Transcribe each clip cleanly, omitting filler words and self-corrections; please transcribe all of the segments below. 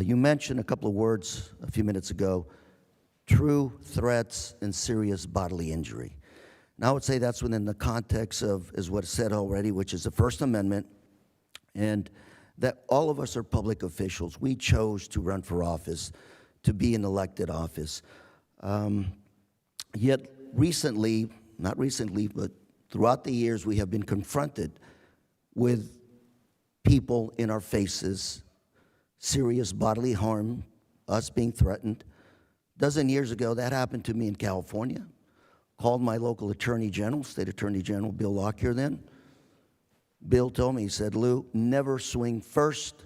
You mentioned a couple of words a few minutes ago, true threats and serious bodily injury. And I would say that's within the context of, is what's said already, which is the First Amendment, and that all of us are public officials. We chose to run for office, to be in elected office. Yet recently, not recently, but throughout the years, we have been confronted with people in our faces, serious bodily harm, us being threatened. A dozen years ago, that happened to me in California. Called my local attorney general, state attorney general, Bill Lockyer then. Bill told me, he said, Lou, never swing first.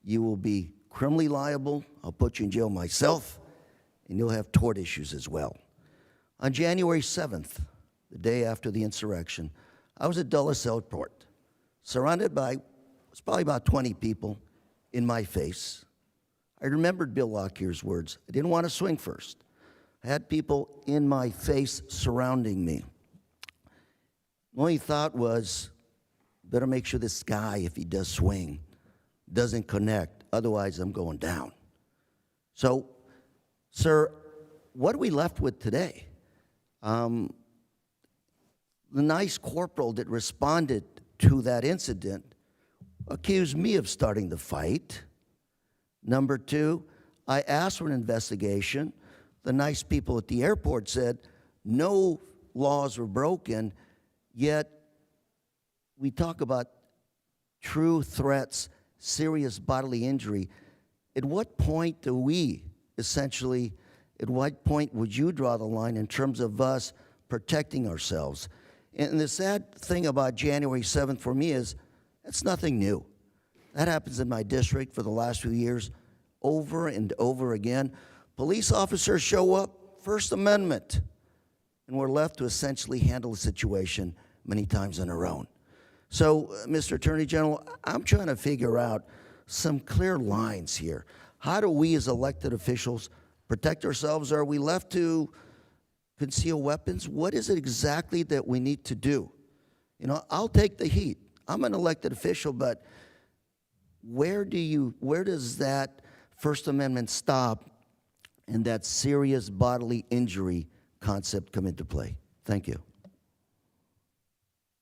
You will be criminally liable. I'll put you in jail myself, and you'll have tort issues as well. On January 7th, the day after the insurrection, I was at Dulles Airport, surrounded by, it's probably about 20 people in my face. I remembered Bill Lockyer's words. I didn't want to swing first. I had people in my face surrounding me. The only thought was, better make sure this guy, if he does swing, doesn't connect. Otherwise, I'm going down. So, sir, what are we left with today? The nice corporal that responded to that incident accused me of starting the fight. Number two, I asked for an investigation. The nice people at the airport said no laws were broken, yet we talk about true threats, serious bodily injury. At what point do we essentially, at what point would you draw the line in terms of us protecting ourselves? And the sad thing about January 7th for me is it's nothing new. That happens in my district for the last few years over and over again. Police officers show up, First Amendment, and we're left to essentially handle the situation many times on our own. So, Mr. Attorney General, I'm trying to figure out some clear lines here. How do we as elected officials protect ourselves? Are we left to conceal weapons? What is it exactly that we need to do? You know, I'll take the heat. I'm an elected official, but where does that First Amendment stop and that serious bodily injury concept come into play? Thank you.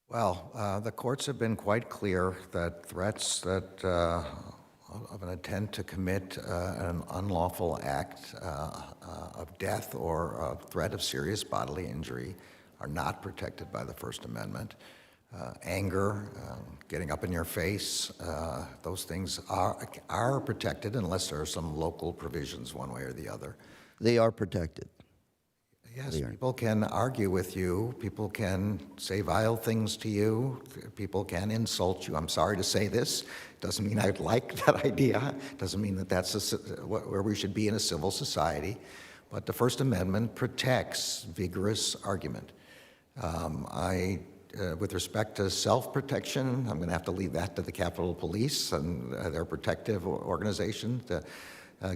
Well, the courts have been quite clear that threats that of an intent to commit an unlawful act of death or a threat of serious bodily injury are not protected by the First Amendment. Anger, getting up in your face, those things are protected unless there are some local provisions one way or the other. They are protected. Yes, people can argue with you, people can say vile things to you, people can insult you. I'm sorry to say this, doesn't mean I'd like that idea, doesn't mean that that's where we should be in a civil society, but the First Amendment protects vigorous argument. With respect to self-protection, I'm going to have to leave that to the Capitol Police and their protective organization to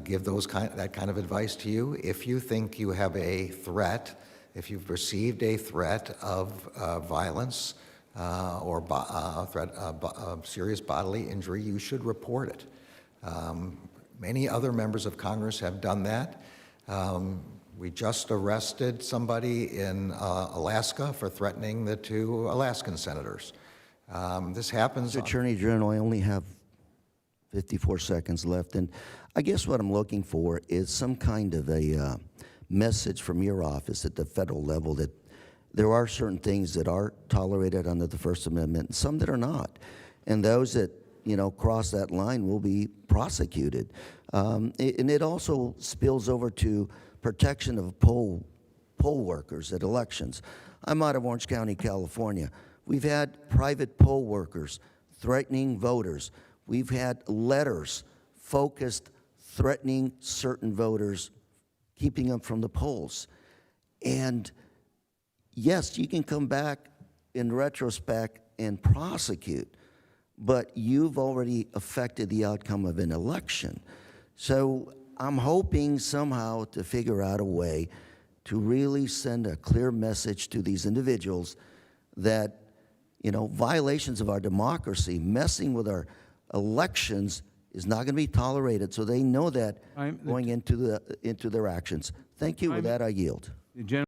give that kind of advice to you. If you think you have a threat, if you've received a threat of violence or threat of serious bodily injury, you should report it. Many other members of Congress have done that. We just arrested somebody in Alaska for threatening the two Alaskan senators. This happens. Mr. Attorney General, I only have 54 seconds left, and I guess what I'm looking for is some kind of a message from your office at the federal level that there are certain things that are tolerated under the First Amendment and some that are not. And those that, you know, cross that line will be prosecuted. And it also spills over to protection of poll workers at elections. I'm out of Orange County, California. We've had private poll workers threatening voters. We've had letters focused threatening certain voters, keeping them from the polls. And yes, you can come back in retrospect and prosecute, but you've already affected the outcome of an election. So I'm hoping somehow to figure out a way to really send a clear message to these individuals that, you know, violations of our democracy, messing with our elections is not going to be tolerated, so they know that I'm- going into their actions. Thank you. With that, I yield. The